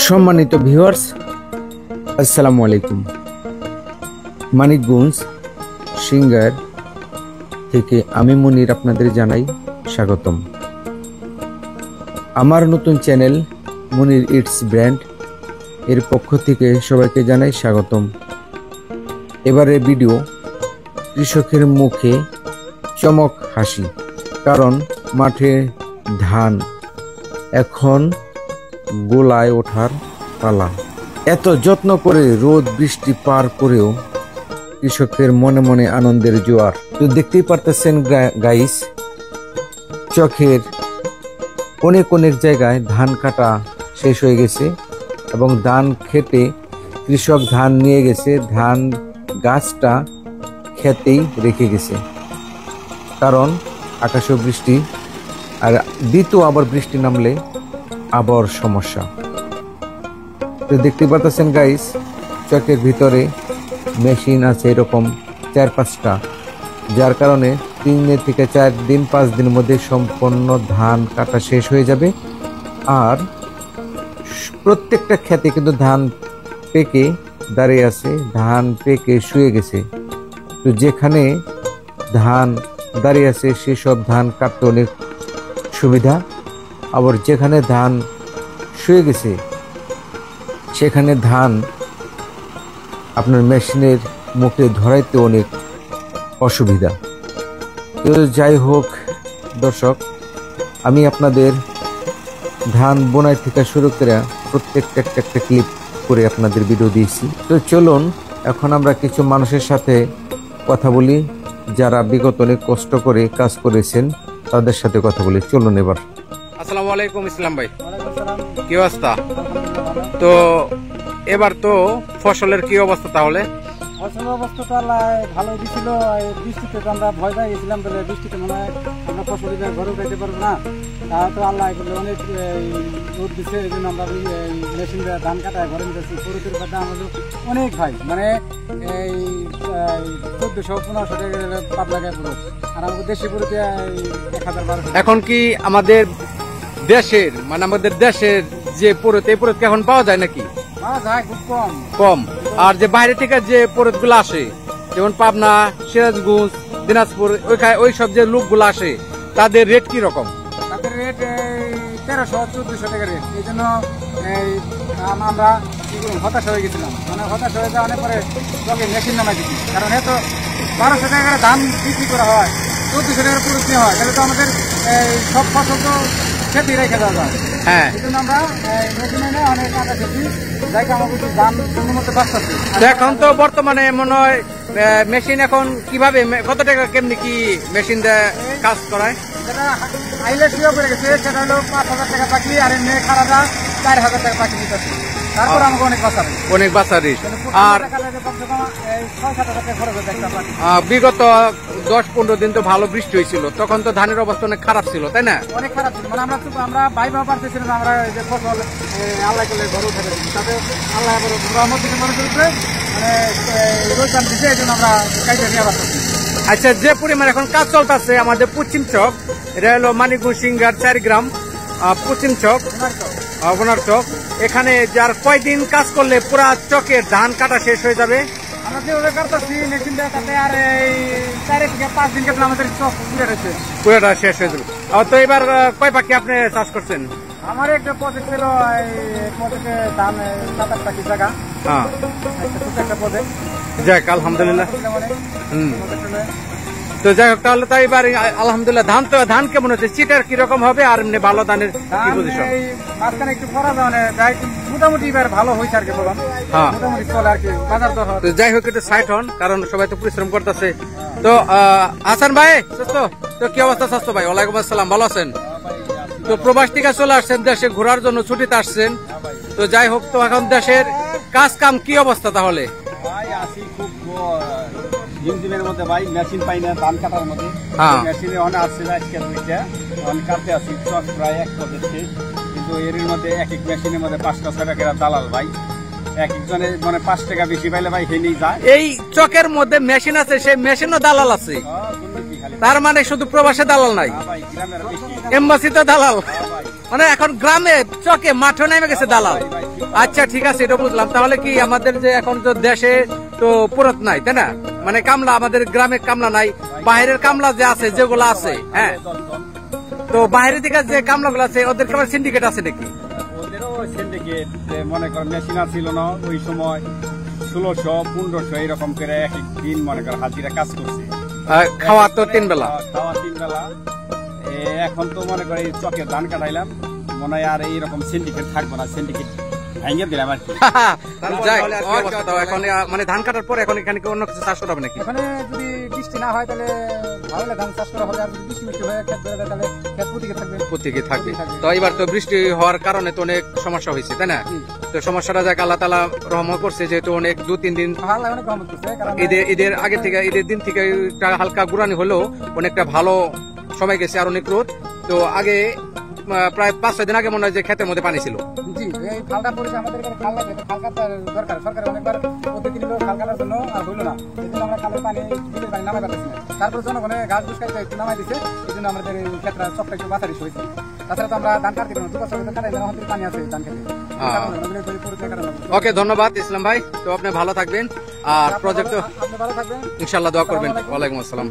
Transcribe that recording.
সম্মানিত ভিউয়ার্স, আসসালামু আলাইকুম। মানিকগঞ্জ সিঙ্গার থেকে আমি মুনির আপনাদের জানাই স্বাগতম। আমার নতুন চ্যানেল মুনির ইটস ব্র্যান্ড এর পক্ষ থেকে সবাইকে জানাই স্বাগতম। এবারে ভিডিও কৃষকের মুখে চমক হাসি, কারণ মাঠে ধান এখন গোলায় ওঠার পালা। এত যত্ন করে রোদ বৃষ্টি পার করেও কৃষকের মনে মনে আনন্দের জোয়ার। তো দেখতেই পারতেছেন গাইস, চকের অনেক অনেক জায়গায় ধান কাটা শেষ হয়ে গেছে এবং ধান খেতে কৃষক ধান নিয়ে গেছে, ধান গাছটা খেতেই রেখে গেছে, কারণ আকাশে বৃষ্টি, আর দ্বিতীয় আবার বৃষ্টি নামলে আবার সমস্যা। তো দেখতে পাচ্ছেন গাইস, চকের ভিতরে মেশিন আছে এরকম 4-5টা, যার কারণে 3 থেকে 4 দিন 5 দিনের মধ্যে সম্পূর্ণ ধান কাটা শেষ হয়ে যাবে। আর প্রত্যেকটা ক্ষেতে কিন্তু ধান পেকে দাঁড়িয়ে আছে, ধান পেকে শুয়ে গেছে। তো যেখানে ধান দাঁড়িয়ে আছে সেসব ধান কাটতে অনেক সুবিধা, আবার যেখানে ধান শুয়ে গেছে সেখানে ধান আপনার মেশিনের মুখে ধরাইতে অনেক অসুবিধা। তো যাই হোক দর্শক, আমি আপনাদের ধান বোনাই থেকে শুরু করে প্রত্যেকটা একটা ক্লিপ করে আপনাদের ভিডিও দিয়েছি। তো চলুন এখন আমরা কিছু মানুষের সাথে কথা বলি, যারা বিগত অনেক কষ্ট করে কাজ করেছেন তাদের সাথে কথা বলি। চলুন এবার। আসসালামু আলাইকুম ইসলাম ভাই, কি অবস্থা? তো এবার তো ফসলের কি অবস্থা? তাহলে ফসলের অবস্থা তো আল্লাহ ভালো দিছিল। বৃষ্টিতে তো আমরা ভয় পেয়ে গেছিলাম, তাহলে বৃষ্টিতে মনে হয় আমরা ফসল ঘরে পেতে পারবো না। তাহলে তো আল্লাহ অনেক রোদ দিচ্ছে, এই জন্য আমরা মেশিন ধান কাটায় ঘরে নিতেছি। পুরুষের কথা আমাদের অনেক ভাই, মানে এই 1400-1500 টাকা পাত লাগায় পুরো, আর আমাদের দেশি পুরোতে 1000-1200। এখন কি আমাদের দেশের, মানে আমাদের দেশের যে পরত, এই পরত এখন পাওয়া যায় নাকি? পাওয়া যায় খুব কম কম। আর যে বাইরে থেকে যে পরত গুলো আসে, যেমন পাবনা, সিরাজগঞ্জ, দিনাজপুর, ওই সব যে লোকগুলো আসে, তাদের রেট কি রকম? তাদের রেট 1300-1400 টাকা রেট। এই জন্য আমরা হতাশ হয়ে গেছিলাম, মানে হতাশ হয়ে যাওয়ার পরে তোকে মেশিন নামাই দিচ্ছি, কারণ এত 1200 টাকা করে দাম বিক্রি করা হয়, 1400 টাকার পুরো নেওয়া হয়, তাহলে তো আমাদের সব ফসল তো খেতে রেখে দেওয়া যায়। হ্যাঁ, এই জন্য আমরা মেশিন এনে অনেক কাটা খেতে যাইকে আমাদের দাম কোনো মতো বাঁচতেছি। এখন তো বর্তমানে মনে হয় মেশিন এখন কিভাবে, কত টাকা কেমনি কি মেশিন কাজ করায়? যেটা আইলে শুয়ে পড়ে গেছে সেটা হলো 5000 টাকা পাখি, আর এমনি খারাপা 4000 টাকা পাখি দিতেছে। তারপর আমাকে অনেক বাঁচাবে, অনেক বাঁচারি। আর বিগত 10-15 দিন তো ভালো বৃষ্টি হয়েছিল, তখন তো ধানের অবস্থা অনেক খারাপ ছিল, তাই না? অনেক খারাপ ছিল, মানে আমরা ভাইবা পারতেছিলাম আমরা যে ফসল আল্লাহ করলে ঘরে উঠে দিচ্ছি, তাতে আল্লাহ রহমত থেকে মনে করছে, মানে রোজগার দিচ্ছে, এই জন্য আমরা কাজে নিয়ে পারতেছি। আচ্ছা, যে পরিমাণ এখন কাজ চলতেছে আমাদের পশ্চিম চক, এটা হলো মানিকগঞ্জ সিঙ্গার 4 গ্রাম পশ্চিম চক, ওনার চক, এখানে যার কয়দিন কাজ করলে পুরা চকের ধান কাটা শেষ হয়ে যাবে? আমরা যেভাবে কাটতেছি মেশিন দিয়ে কাটে, আর এই 4 থেকে 5 দিন কাটলে আমাদের চক পুরোটা শেষ হয়ে যাবে। তো এবার কয় পাখি আপনি চাষ করছেন? আমার একটা প্রজেক্ট ছিল, এই প্রজেক্টে ধান 7-8 পাখি জায়গা, হ্যাঁ, একটা প্রজেক্ট। যাক আলহামদুলিল্লাহ। তো যাই হোক, তাহলে তো এবার আলহামদুলিল্লাহ ধান কেমন হচ্ছে? চিটার কিরকম হবে, আর এমনি ভালো ধানের কি পজিশন? মাঝখানে একটু করা যায়, মোটামুটি এবার ভালো হয়েছে আর কি, বললাম মোটামুটি চলে আর কি, বাজার দর। যাই হোক, একটু সাইড হন, কারণ সবাই তো পরিশ্রম করতেছে। তো হাসান ভাই, তো কি অবস্থা স্বাস্থ্য ভাই? ওয়ালাইকুম আসসালাম, ভালো আছেন? তো প্রবাস থেকে চলে আসছেন দেশে ঘোরার জন্য, ছুটিতে আসছেন। তো যাই হোক, তো এখন দেশের কাজ কাম কি অবস্থা তাহলে? ভাই আসি খুব জিমজিমের মধ্যে ভাই, মেশিন পাই না ধান কাটার মধ্যে। মেশিনে অনেক আসছে আজকে 2টা, অনেক কাটতে আসি চক প্রায় 1 পদ্ধতি, কিন্তু এর মধ্যে এক এক মেশিনের মধ্যে 5টা-6টা টাকা দালাল ভাই, এক একজনের মানে 5 টাকা বেশি পাইলে ভাই হেনেই যায়। এই চকের মধ্যে মেশিন আছে, সেই মেশিনও দালাল আছে, তার মানে শুধু প্রবাসে দালাল নাই, এমবাসিতে দালাল। মানে এখন গ্রামে চকে মাঠে নেমে গেছে দালাল। আচ্ছা ঠিক আছে, এটা বুঝলাম। তাহলে কি আমাদের যে এখন তো দেশে তো পুরত নাই, তাই না? মানে কামলা আমাদের গ্রামে কামলা নাই, বাইরের কামলা যে আছে যেগুলো আছে, হ্যাঁ, তো বাইরের দিকে যে কামলাগুলো আছে ওদের কেমন সিন্ডিকেট আছে নাকি? ওদেরও সিন্ডিকেট, মনে করেন মেশিন ছিল না ওই সময়, 1600-1500 এরকম করে এক এক দিন মনে করেন হাজিরা কাজ করছে। খাওয়া তো 3 বেলা। খাওয়া 3 বেলা। এখন তো মনে করি চকে ধান কাটাইলাম, মনে হয় আর এইরকম সিন্ডিকেট থাকবো না, সিন্ডিকেট ভেঙে দিলাম আর কি। যাই, এখন মানে ধান কাটার পর এখন এখানে কি অন্য কিছু চাষ করা হবে নাকি? এখানে যদি বৃষ্টি না হয় তাহলে ভালো ধান চাষ করা হবে, আর যদি বৃষ্টি মিষ্টি হয়ে ক্ষেত বেড়ে যায় তাহলে ক্ষেত প্রতিকে থাকবে। প্রত্যেকে থাকবে। তো এবার তো বৃষ্টি হওয়ার কারণে তো অনেক সমস্যা হয়েছে, তাই না? তো সমস্যাটা যাক আল্লাহ তাআলা রহমত করছে, যেহেতু অনেক 2-3 দিন আল্লাহ অনেক রহমত করছে, কারণ ঈদের আগে থেকে, ঈদের দিন থেকে একটা হালকা গুড়ানি হলেও অনেকটা ভালো সময় গেছে, আর অনেক রোদ। তো আগে প্রায় 5-6 দিন আগে মনে হয় যে ক্ষেতের মধ্যে পানি ছিল। জি, এই খালটা পড়েছে আমাদের এখানে, খাল লাগে, খাল কাটার দরকার। সরকার অনেকবার পদ্ধতি নিল খাল কাটার জন্য, আর হইলো না। এই জন্য আমরা খালের পানি, বিলের পানি নামাই পাচ্ছি না। তারপর জনগণে ঘাস ঘুষ খাইতে একটু নামাই দিছে, এই জন্য আমাদের এই ক্ষেত্রে চকটা একটু বাতারিশ হয়েছে। তাছাড়া তো আমরা ধান কাটতে পারি না, 2 বছর কাটাই না, আমাদের পানি আছে ধান খেতে। ওকে, ধন্যবাদ ইসলাম ভাই। তো আপনি ভালো থাকবেন, আর প্রজেক্ট আপনি ভালো থাকবেন, ইনশাল্লাহ দোয়া করবেন। ওয়ালাইকুম আসসালাম।